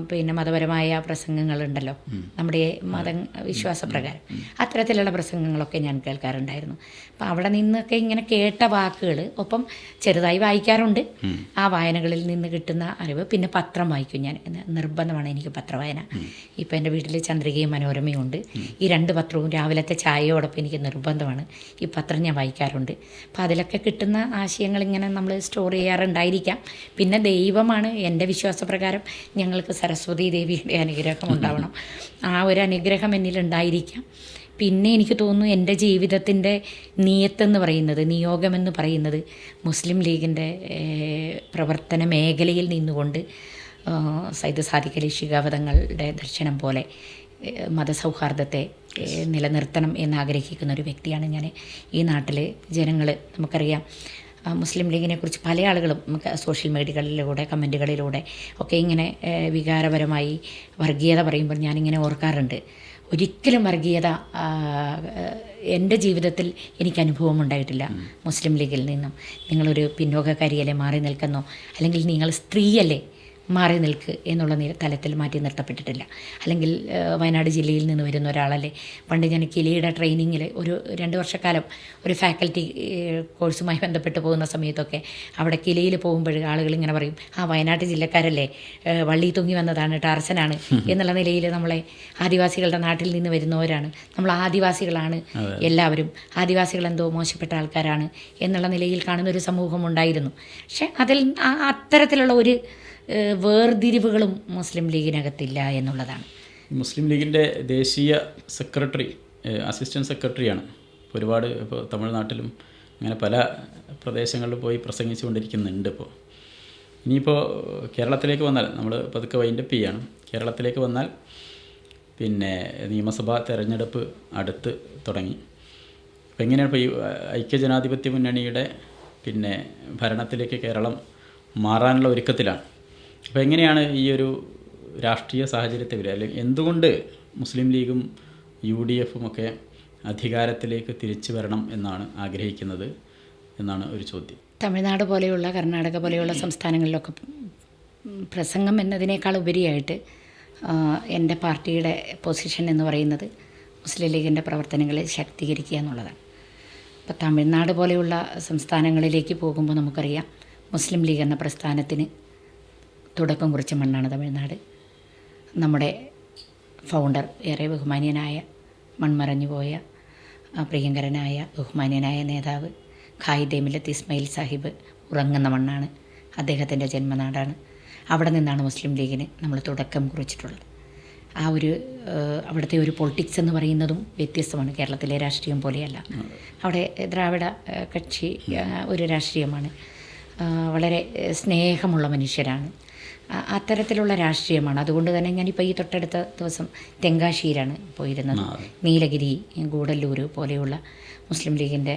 പിന്നെ മതപരമായ പ്രസംഗങ്ങളുണ്ടല്ലോ, നമ്മുടെ മത വിശ്വാസപ്രകാരം അത്തരത്തിലുള്ള പ്രസംഗങ്ങളൊക്കെ ഞാൻ കേൾക്കാറുണ്ടായിരുന്നു. അപ്പം അവിടെ നിന്നൊക്കെ ഇങ്ങനെ കേട്ട വാക്കുകൾ, ഒപ്പം ചെറുതായി വായിക്കാറുണ്ട്. ആ വായനകളിൽ നിന്ന് കിട്ടുന്ന അറിവ്. പിന്നെ പത്രം വായിക്കും ഞാൻ, നിർബന്ധമാണ് എനിക്ക് പത്രവായന. ഇപ്പം എൻ്റെ വീട്ടിൽ ചന്ദ്രികയും മനോരമയും ഉണ്ട്. ഈ 2 പത്രവും രാവിലത്തെ ചായയോടൊപ്പം എനിക്ക് നിർബന്ധമാണ്. ഈ പത്രം ഞാൻ വായിക്കാറുണ്ട്. അപ്പം അതിലൊക്കെ കിട്ടുന്ന ആശയങ്ങൾ ഇങ്ങനെ നമ്മൾ സ്റ്റോർ ചെയ്യാറുണ്ടായിരിക്കാം. പിന്നെ ദൈവമാണ്, എൻ്റെ വിശ്വാസപ്രകാരം ഞങ്ങൾക്ക് സരസ്വതി ദേവിയുടെ അനുഗ്രഹം ഉണ്ടാവണം. ആ ഒരു അനുഗ്രഹം എന്നിലുണ്ടായിരിക്കാം. പിന്നെ എനിക്ക് തോന്നുന്നു എൻ്റെ ജീവിതത്തിൻ്റെ നിയത്തെന്ന് പറയുന്നത്, നിയോഗമെന്ന് പറയുന്നത് മുസ്ലിം ലീഗിൻ്റെ പ്രവർത്തന മേഖലയിൽ നിന്നുകൊണ്ട് സയ്യിദ് സാദിഖ് അലി ശിഹാബ് ദർശനം പോലെ മതസൗഹാർദ്ദത്തെ നിലനിർത്തണം എന്നാഗ്രഹിക്കുന്ന ഒരു വ്യക്തിയാണ് ഞാൻ. ഈ നാട്ടിൽ ജനങ്ങൾ, നമുക്കറിയാം മുസ്ലിം ലീഗിനെ കുറിച്ച് പല ആളുകളും നമുക്ക് സോഷ്യൽ മീഡിയകളിലൂടെ കമൻറ്റുകളിലൂടെ ഒക്കെ ഇങ്ങനെ വികാരപരമായി വർഗീയത പറയുമ്പോൾ ഞാനിങ്ങനെ ഓർക്കാറുണ്ട്. ഒരിക്കലും വർഗീയത എൻ്റെ ജീവിതത്തിൽ എനിക്ക് അനുഭവം ഉണ്ടായിട്ടില്ല. മുസ്ലിം ലീഗിൽ നിന്നും നിങ്ങളൊരു പിന്നോക്കക്കാരിയല്ലേ, മാറി നിൽക്കുന്നോ, അല്ലെങ്കിൽ നിങ്ങൾ സ്ത്രീയല്ലേ മാറി നിൽക്ക് എന്നുള്ള തലത്തിൽ മാറ്റി നിർത്തപ്പെട്ടിട്ടില്ല. അല്ലെങ്കിൽ വയനാട് ജില്ലയിൽ നിന്ന് വരുന്ന ഒരാളല്ലേ. പണ്ട് ഞാൻ കിലിയുടെ ട്രെയിനിങ്ങിൽ ഒരു 2 വർഷക്കാലം ഒരു ഫാക്കൽറ്റി കോഴ്സുമായി ബന്ധപ്പെട്ട് പോകുന്ന സമയത്തൊക്കെ അവിടെ കിലിയിൽ പോകുമ്പോൾ ആളുകൾ ഇങ്ങനെ പറയും, വയനാട് ജില്ലക്കാരല്ലേ, വള്ളി തൂങ്ങി വന്നതാണ്, ടാർസനാണ് എന്നുള്ള നിലയിൽ നമ്മളെ ആദിവാസികളുടെ നാട്ടിൽ നിന്ന് വരുന്നവരാണ്, നമ്മൾ ആദിവാസികളാണ്, എല്ലാവരും ആദിവാസികൾ എന്തോ മോശപ്പെട്ട ആൾക്കാരാണ് എന്നുള്ള നിലയിൽ കാണുന്ന ഒരു സമൂഹം ഉണ്ടായിരുന്നു. പക്ഷെ അതിൽ അത്തരത്തിലുള്ള ഒരു വേർതിരിവുകളും മുസ്ലിം ലീഗിനകത്തില്ല എന്നുള്ളതാണ്. മുസ്ലിം ലീഗിൻ്റെ ദേശീയ സെക്രട്ടറി, അസിസ്റ്റൻറ്റ് സെക്രട്ടറിയാണ്. ഒരുപാട് ഇപ്പോൾ തമിഴ്നാട്ടിലും അങ്ങനെ പല പ്രദേശങ്ങളിൽ പോയി പ്രസംഗിച്ചു കൊണ്ടിരിക്കുന്നുണ്ട്. ഇനിയിപ്പോൾ കേരളത്തിലേക്ക് വന്നാൽ, നമ്മൾ പതുക്കെ വൈൻഡപ്പ് ചെയ്യാണ്. കേരളത്തിലേക്ക് വന്നാൽ പിന്നെ നിയമസഭാ തെരഞ്ഞെടുപ്പ് അടുത്ത് തുടങ്ങി. അപ്പോൾ എങ്ങനെയാണ് ഇപ്പോൾ ഈ ഐക്യജനാധിപത്യ മുന്നണിയുടെ പിന്നെ ഭരണത്തിലേക്ക് കേരളം മാറാനുള്ള ഒരുക്കത്തിലാണ്. അപ്പോൾ എങ്ങനെയാണ് ഈ ഒരു രാഷ്ട്രീയ സാഹചര്യത്തെ അല്ലെങ്കിൽ എന്തുകൊണ്ട് മുസ്ലിം ലീഗും UDF ഒക്കെ അധികാരത്തിലേക്ക് തിരിച്ചു വരണം എന്നാണ് ആഗ്രഹിക്കുന്നത് എന്നാണ് ഒരു ചോദ്യം. തമിഴ്നാട് പോലെയുള്ള, കർണാടക പോലെയുള്ള സംസ്ഥാനങ്ങളിലൊക്കെ പ്രസംഗം എന്നതിനേക്കാൾ ഉപരിയായിട്ട് എൻ്റെ പാർട്ടിയുടെ പൊസിഷൻ എന്ന് പറയുന്നത് മുസ്ലിം ലീഗിൻ്റെ പ്രവർത്തനങ്ങളെ ശാക്തീകരിക്കുക എന്നുള്ളതാണ്. ഇപ്പോൾ തമിഴ്നാട് പോലെയുള്ള സംസ്ഥാനങ്ങളിലേക്ക് പോകുമ്പോൾ നമുക്കറിയാം മുസ്ലിം ലീഗ് എന്ന പ്രസ്ഥാനത്തിന് തുടക്കം കുറിച്ച മണ്ണാണ് തമിഴ്നാട്. നമ്മുടെ ഫൗണ്ടർ, ഏറെ ബഹുമാന്യനായ, മൺമറഞ്ഞു പോയ പ്രിയങ്കരനായ ബഹുമാന്യനായ നേതാവ് ഖായിദ് മില്ലത്ത് ഇസ്മായിൽ സാഹിബ് ഉറങ്ങുന്ന മണ്ണാണ്, അദ്ദേഹത്തിൻ്റെ ജന്മനാടാണ്. അവിടെ നിന്നാണ് മുസ്ലിം ലീഗിന് നമ്മൾ തുടക്കം കുറിച്ചിട്ടുള്ളത്. ആ ഒരു അവിടുത്തെ ഒരു പൊളിറ്റിക്സ് എന്ന് പറയുന്നതും വ്യത്യസ്തമാണ്, കേരളത്തിലെ രാഷ്ട്രീയം പോലെയല്ല. അവിടെ ദ്രാവിഡ കക്ഷി ഒരു രാഷ്ട്രീയമാണ്, വളരെ സ്നേഹമുള്ള മനുഷ്യരാണ്, അത്തരത്തിലുള്ള രാഷ്ട്രീയമാണ്. അതുകൊണ്ട് തന്നെ ഞാനിപ്പോൾ ഈ തൊട്ടടുത്ത ദിവസം തെങ്കാശിയിലാണ് പോയിരുന്നത്. നീലഗിരി, ഗൂഡല്ലൂർ പോലെയുള്ള മുസ്ലിം ലീഗിൻ്റെ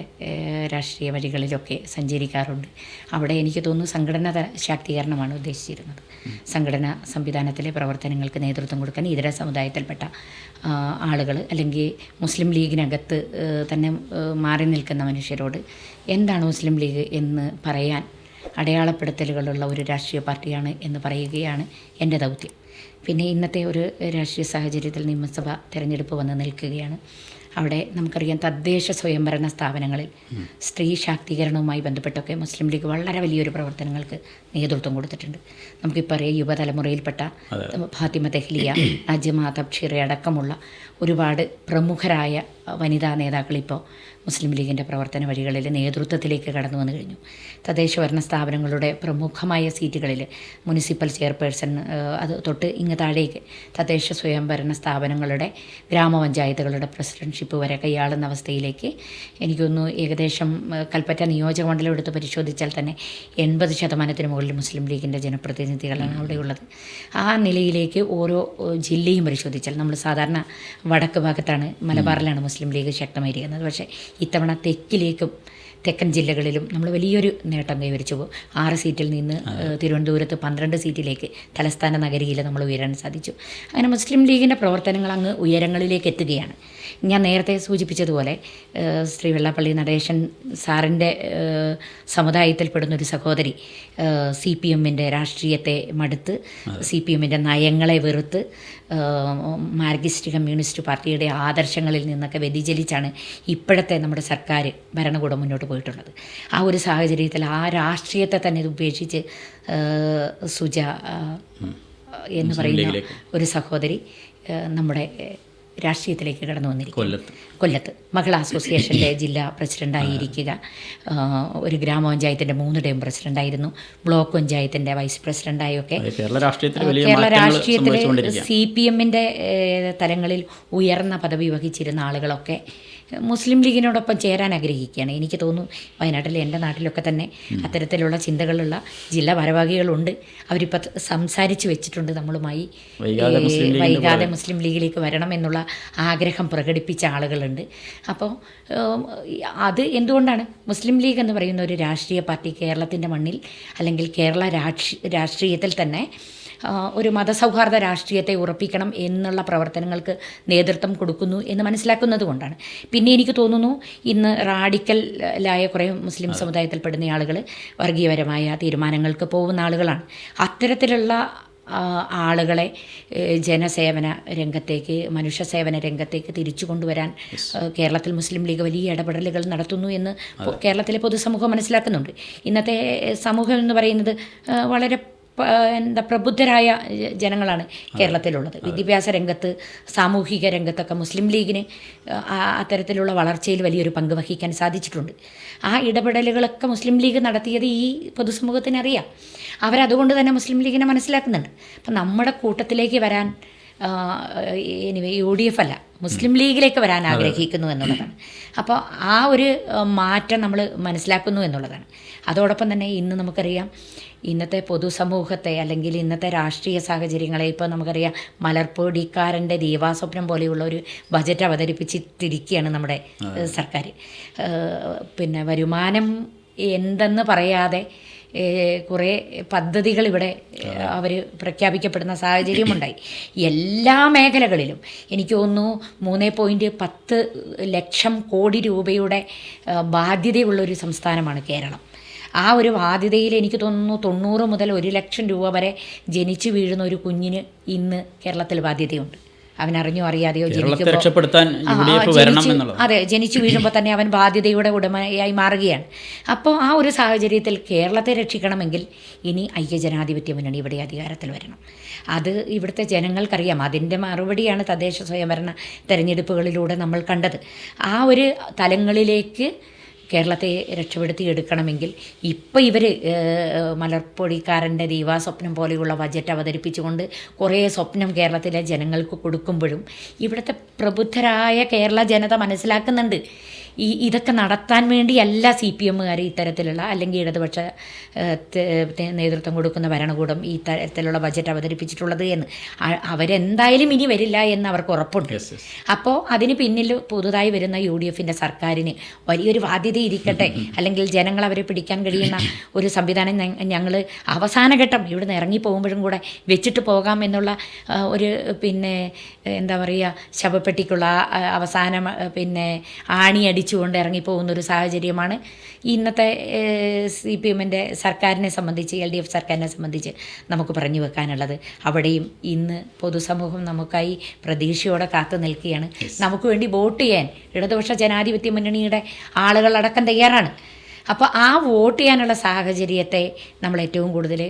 രാഷ്ട്രീയ വഴികളിലൊക്കെ സഞ്ചരിക്കാറുണ്ട്. അവിടെ എനിക്ക് തോന്നുന്നു സംഘടനാ ശാക്തീകരണമാണ് ഉദ്ദേശിച്ചിരുന്നത്. സംഘടനാ സംവിധാനത്തിലെ പ്രവർത്തനങ്ങൾക്ക് നേതൃത്വം കൊടുക്കാൻ ഇതര സമുദായത്തിൽപ്പെട്ട ആളുകൾ, അല്ലെങ്കിൽ മുസ്ലിം ലീഗിനകത്ത് തന്നെ മാറി നിൽക്കുന്ന മനുഷ്യരോട് എന്താണ് മുസ്ലിം ലീഗ് എന്ന് പറയാൻ അടയാളപ്പെടുത്തലുകളുള്ള ഒരു രാഷ്ട്രീയ പാർട്ടിയാണ് എന്ന് പറയുകയാണ് എൻ്റെ ദൗത്യം. പിന്നെ ഇന്നത്തെ ഒരു രാഷ്ട്രീയ സാഹചര്യത്തിൽ നിയമസഭ തിരഞ്ഞെടുപ്പ് വന്ന് നിൽക്കുകയാണ്. അവിടെ നമുക്കറിയാം തദ്ദേശ സ്വയംഭരണ സ്ഥാപനങ്ങളിൽ സ്ത്രീ ശാക്തീകരണവുമായി ബന്ധപ്പെട്ടൊക്കെ മുസ്ലിം ലീഗ് വളരെ വലിയൊരു പ്രവർത്തനങ്ങൾക്ക് നേതൃത്വം കൊടുത്തിട്ടുണ്ട്. നമുക്കിപ്പോൾ അറിയാം യുവതലമുറയിൽപ്പെട്ട ഫാത്തിമ തെഹ്ലിയ, നജ്മ തബ്ഷീർ അടക്കമുള്ള ഒരുപാട് പ്രമുഖരായ വനിതാ നേതാക്കളിപ്പോൾ മുസ്ലിം ലീഗിൻ്റെ പ്രവർത്തന വഴികളിൽ നേതൃത്വത്തിലേക്ക് കടന്നു വന്നു കഴിഞ്ഞു. തദ്ദേശ ഭരണ സ്ഥാപനങ്ങളുടെ പ്രമുഖമായ സീറ്റുകളിൽ മുനിസിപ്പൽ ചെയർപേഴ്സൺ, അത് തൊട്ട് ഇങ്ങ് താഴേക്ക് തദ്ദേശ സ്വയംഭരണ സ്ഥാപനങ്ങളുടെ ഗ്രാമപഞ്ചായത്തുകളുടെ പ്രസിഡൻഷിപ്പ് വരെ കൈയാളുന്ന അവസ്ഥയിലേക്ക് എനിക്കൊന്നു ഏകദേശം കൽപ്പറ്റ നിയോജകമണ്ഡലം എടുത്ത് പരിശോധിച്ചാൽ തന്നെ 80% മുകളിൽ മുസ്ലിം ലീഗിൻ്റെ ജനപ്രതിനിധികളാണ് അവിടെയുള്ളത്. ആ നിലയിലേക്ക് ഓരോ ജില്ലയും പരിശോധിച്ചാൽ, നമ്മൾ സാധാരണ വടക്ക് ഭാഗത്താണ്, മലബാറിലാണ് മുസ്ലിം ലീഗ് ശക്തമായിരിക്കുന്നത്. പക്ഷേ ഇത്തവണ തെക്കൻ ജില്ലകളിലും നമ്മൾ വലിയൊരു നേട്ടം കൈവരിച്ചു. 6 സീറ്റിൽ നിന്ന് തിരുവനന്തപുരത്ത് 12 സീറ്റിലേക്ക് തലസ്ഥാന നഗരിയിൽ നമ്മൾ ഉയരാൻ സാധിച്ചു. അങ്ങനെ മുസ്ലിം ലീഗിൻ്റെ പ്രവർത്തനങ്ങൾ അങ്ങ് ഉയരങ്ങളിലേക്ക് എത്തുകയാണ്. ഞാൻ നേരത്തെ സൂചിപ്പിച്ചതുപോലെ ശ്രീ വെള്ളാപ്പള്ളി നടേശൻ സാറിൻ്റെ സമുദായത്തിൽപ്പെടുന്നൊരു സഹോദരി CPM-ൻ്റെ രാഷ്ട്രീയത്തെ മടുത്ത് CPM-ൻ്റെ നയങ്ങളെ വെറുത്ത് മാർക്സിസ്റ്റ് കമ്മ്യൂണിസ്റ്റ് പാർട്ടിയുടെ ആദർശങ്ങളിൽ നിന്നൊക്കെ വ്യതിചലിച്ചാണ് ഇപ്പോഴത്തെ നമ്മുടെ സർക്കാർ ഭരണകൂടം മുന്നോട്ട് പോയിട്ടുള്ളത്. ആ ഒരു സാഹചര്യത്തിൽ ആ രാഷ്ട്രീയത്തെ തന്നെ ഇത് ഉപേക്ഷിച്ച് സുജ എന്ന് പറയുന്ന ഒരു സഹോദരി നമ്മുടെ രാഷ്ട്രീയത്തിലേക്ക് കടന്നു വന്നിരിക്കുന്നു. കൊല്ലത്ത് മഹിളാ അസോസിയേഷൻ്റെ ജില്ലാ പ്രസിഡൻ്റായിരിക്കുക, ഒരു ഗ്രാമപഞ്ചായത്തിൻ്റെ 3 ടേം പ്രസിഡൻ്റായിരുന്നു, ബ്ലോക്ക് പഞ്ചായത്തിൻ്റെ വൈസ് പ്രസിഡൻ്റായൊക്കെ കേരള രാഷ്ട്രീയത്തിൽ CPM-ൻ്റെ തലങ്ങളിൽ ഉയർന്ന പദവി വഹിച്ചിരുന്ന ആളുകളൊക്കെ മുസ്ലിം ലീഗിനോടൊപ്പം ചേരാൻ ആഗ്രഹിക്കുകയാണ്. എനിക്ക് തോന്നുന്നു വയനാട്ടിലെ എൻ്റെ നാട്ടിലൊക്കെ തന്നെ അത്തരത്തിലുള്ള ചിന്തകളുള്ള ജില്ലാ ഭാരവാഹികളുണ്ട്. അവരിപ്പോൾ സംസാരിച്ച് വെച്ചിട്ടുണ്ട് നമ്മളുമായി, വൈകാതെ മുസ്ലിം ലീഗിലേക്ക് വരണം എന്നുള്ള ആഗ്രഹം പ്രകടിപ്പിച്ച ആളുകളുണ്ട്. അപ്പോൾ അത് എന്തുകൊണ്ടാണ് മുസ്ലിം ലീഗ് എന്ന് പറയുന്ന ഒരു രാഷ്ട്രീയ പാർട്ടി കേരളത്തിൻ്റെ മണ്ണിൽ അല്ലെങ്കിൽ കേരള രാഷ്ട്രീയത്തിൽ തന്നെ ഒരു മതസൗഹാർദ്ദ രാഷ്ട്രീയത്തെ ഉറപ്പിക്കണം എന്നുള്ള പ്രവർത്തനങ്ങൾക്ക് നേതൃത്വം കൊടുക്കുന്നു എന്ന് മനസ്സിലാക്കുന്നത് കൊണ്ടാണ്. പിന്നെ എനിക്ക് തോന്നുന്നു ഇന്ന് റാഡിക്കലായ കുറേ മുസ്ലിം സമുദായത്തിൽപ്പെടുന്ന ആളുകൾ വർഗീയപരമായ തീരുമാനങ്ങൾക്ക് പോകുന്ന ആളുകളാണ്. അത്തരത്തിലുള്ള ആളുകളെ ജനസേവന രംഗത്തേക്ക്, മനുഷ്യ സേവന രംഗത്തേക്ക് തിരിച്ചു കൊണ്ടുവരാൻ കേരളത്തിൽ മുസ്ലിം ലീഗ് വലിയ ഇടപെടലുകൾ നടത്തുന്നു എന്ന് കേരളത്തിലെ പൊതുസമൂഹം മനസ്സിലാക്കുന്നുണ്ട്. ഇന്നത്തെ സമൂഹം എന്ന് പറയുന്നത് വളരെ പ്രബുദ്ധരായ ജനങ്ങളാണ് കേരളത്തിലുള്ളത്. വിദ്യാഭ്യാസ രംഗത്ത്, സാമൂഹിക രംഗത്തൊക്കെ മുസ്ലിം ലീഗിന് അത്തരത്തിലുള്ള വളർച്ചയിൽ വലിയൊരു പങ്ക് വഹിക്കാൻ സാധിച്ചിട്ടുണ്ട്. ആ ഇടപെടലുകളൊക്കെ മുസ്ലിം ലീഗ് നടത്തിയത് ഈ പൊതുസമൂഹത്തിനറിയാം. അവരതുകൊണ്ട് തന്നെ മുസ്ലിം ലീഗിനെ മനസ്സിലാക്കുന്നുണ്ട്. അപ്പം നമ്മുടെ കൂട്ടത്തിലേക്ക് വരാൻ UDF അല്ല, മുസ്ലിം ലീഗിലേക്ക് വരാൻ ആഗ്രഹിക്കുന്നു എന്നുള്ളതാണ്. അപ്പോൾ ആ ഒരു മാറ്റം നമ്മൾ മനസ്സിലാക്കുന്നു എന്നുള്ളതാണ്. അതോടൊപ്പം തന്നെ ഇന്ന് നമുക്കറിയാം ഇന്നത്തെ പൊതുസമൂഹത്തെ അല്ലെങ്കിൽ ഇന്നത്തെ രാഷ്ട്രീയ സാഹചര്യങ്ങളെ ഇപ്പോൾ നമുക്കറിയാം മലർപ്പൊടിക്കാരൻ്റെ ദീവാസ്വപ്നം പോലെയുള്ള ഒരു ബജറ്റ് അവതരിപ്പിച്ചിട്ടിരിക്കുകയാണ് നമ്മുടെ സർക്കാർ. പിന്നെ വരുമാനം എന്തെന്ന് പറയാതെ കുറേ പദ്ധതികൾ ഇവിടെ അവർ പ്രഖ്യാപിക്കപ്പെടുന്ന സാഹചര്യമുണ്ടായി. എല്ലാ മേഖലകളിലും എനിക്ക് തോന്നുന്നു 3.10 ലക്ഷം കോടി രൂപയുടെ ബാധ്യതയുള്ളൊരു സംസ്ഥാനമാണ് കേരളം. ആ ഒരു ബാധ്യതയിൽ എനിക്ക് തോന്നുന്നു 90 മുതൽ 1 ലക്ഷം രൂപ വരെ ജനിച്ചു വീഴുന്ന ഒരു കുഞ്ഞിന് ഇന്ന് കേരളത്തിൽ ബാധ്യതയുണ്ട്. അവനറിഞ്ഞോ അറിയാതെയോ അതെ ജനിച്ചു വീഴുമ്പോൾ തന്നെ അവൻ ബാധ്യതയുടെ ഉടമയായി മാറുകയാണ്. അപ്പോൾ ആ ഒരു സാഹചര്യത്തിൽ കേരളത്തെ രക്ഷിക്കണമെങ്കിൽ ഇനി ഐക്യജനാധിപത്യ മുന്നണി ഇവിടെ അധികാരത്തിൽ വരണം. അത് ഇവിടുത്തെ ജനങ്ങൾക്കറിയാം. അതിൻ്റെ മറുപടിയാണ് തദ്ദേശ സ്വയംഭരണ തെരഞ്ഞെടുപ്പുകളിലൂടെ നമ്മൾ കണ്ടത്. ആ ഒരു തലങ്ങളിലേക്ക് കേരളത്തെ രക്ഷപ്പെടുത്തിയെടുക്കണമെങ്കിൽ ഇപ്പോൾ ഇവർ മലർപ്പൊടിക്കാരൻ്റെ ദീവാസ്വപ്നം പോലെയുള്ള ബജറ്റ് അവതരിപ്പിച്ചുകൊണ്ട് കുറേ സ്വപ്നം കേരളത്തിലെ ജനങ്ങൾക്ക് കൊടുക്കുമ്പോഴും ഇവിടുത്തെ പ്രബുദ്ധരായ കേരള ജനത മനസ്സിലാക്കുന്നുണ്ട് ഇതൊക്കെ നടത്താൻ വേണ്ടിയല്ല CPM-കാർ ഇത്തരത്തിലുള്ള അല്ലെങ്കിൽ ഇടതുപക്ഷ നേതൃത്വം കൊടുക്കുന്ന ഭരണകൂടം ഈ തരത്തിലുള്ള ബജറ്റ് അവതരിപ്പിച്ചിട്ടുള്ളത് എന്ന്. അവരെന്തായാലും ഇനി വരില്ല എന്ന് അവർക്ക് ഉറപ്പുണ്ട്. അപ്പോൾ അതിന് പിന്നിൽ പുതുതായി വരുന്ന UDF-ൻ്റെ സർക്കാരിന് വലിയൊരു ബാധ്യത ഇരിക്കട്ടെ, അല്ലെങ്കിൽ ജനങ്ങൾ അവരെ പിടിക്കാൻ കഴിയുന്ന ഒരു സംവിധാനം ഞങ്ങൾ അവസാനഘട്ടം ഇവിടുന്ന് ഇറങ്ങി പോകുമ്പോഴും കൂടെ വെച്ചിട്ട് പോകാം എന്നുള്ള ഒരു എന്താ പറയുക ശവപ്പെട്ടിക്കുള്ള അവസാനം ആണി അടിച്ചുകൊണ്ട് ഇറങ്ങിപ്പോകുന്നൊരു സാഹചര്യമാണ് ഇന്നത്തെ CPM-ൻ്റെ സർക്കാരിനെ സംബന്ധിച്ച്, LDF സർക്കാരിനെ സംബന്ധിച്ച് നമുക്ക് പറഞ്ഞു വെക്കാനുള്ളത്. അവിടെയും ഇന്ന് പൊതുസമൂഹം നമുക്കായി പ്രതീക്ഷയോടെ കാത്തു നിൽക്കുകയാണ്. നമുക്ക് വേണ്ടി വോട്ട് ചെയ്യാൻ ഇടതുപക്ഷ ജനാധിപത്യ മുന്നണിയുടെ ആളുകളടക്കം തയ്യാറാണ്. അപ്പോൾ ആ വോട്ട് ചെയ്യാനുള്ള സാഹചര്യത്തെ നമ്മൾ ഏറ്റവും കൂടുതൽ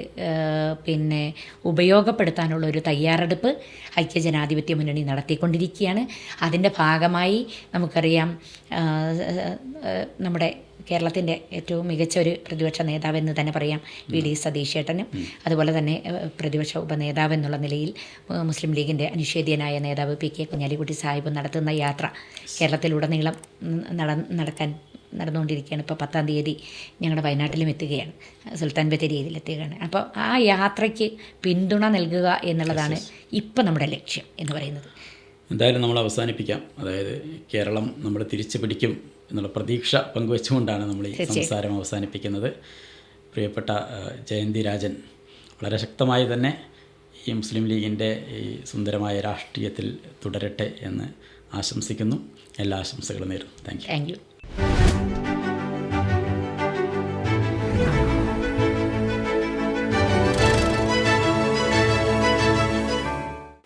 ഉപയോഗപ്പെടുത്താനുള്ള ഒരു തയ്യാറെടുപ്പ് ഐക്യജനാധിപത്യ മുന്നണി നടത്തിക്കൊണ്ടിരിക്കുകയാണ്. അതിൻ്റെ ഭാഗമായി നമുക്കറിയാം നമ്മുടെ കേരളത്തിൻ്റെ ഏറ്റവും മികച്ച ഒരു പ്രതിപക്ഷ നേതാവെന്ന് തന്നെ പറയാം VD സതീഷ് ചേട്ടനും, അതുപോലെ തന്നെ പ്രതിപക്ഷ ഉപനേതാവ് എന്നുള്ള നിലയിൽ മുസ്ലിം ലീഗിൻ്റെ അനിഷേധ്യനായ നേതാവ് PK കുഞ്ഞാലിക്കുട്ടി സാഹിബ് നടത്തുന്ന യാത്ര കേരളത്തിലുടനീളം നടന്നുകൊണ്ടിരിക്കുകയാണ്. ഇപ്പോൾ 10-ാം തീയതി ഞങ്ങളുടെ വയനാട്ടിലും എത്തുകയാണ്, സുൽത്താൻ ബത്തേരിയിൽ എത്തുകയാണ്. അപ്പോൾ ആ യാത്രയ്ക്ക് പിന്തുണ നൽകുക എന്നുള്ളതാണ് ഇപ്പം നമ്മുടെ ലക്ഷ്യം എന്ന് പറയുന്നത്. എന്തായാലും നമ്മൾ അവസാനിപ്പിക്കാം. അതായത് കേരളം നമ്മൾ തിരിച്ചു പിടിക്കും എന്നുള്ള പ്രതീക്ഷ പങ്കുവെച്ചുകൊണ്ടാണ് നമ്മൾ ഈ സംസാരം അവസാനിപ്പിക്കുന്നത്. പ്രിയപ്പെട്ട ജയന്തി രാജൻ വളരെ ശക്തമായി തന്നെ ഈ മുസ്ലിം ലീഗിൻ്റെ ഈ സുന്ദരമായ രാഷ്ട്രീയത്തിൽ തുടരട്ടെ എന്ന് ആശംസിക്കുന്നു. എല്ലാ ആശംസകളും നേരുന്നു. Thank you. Thank you.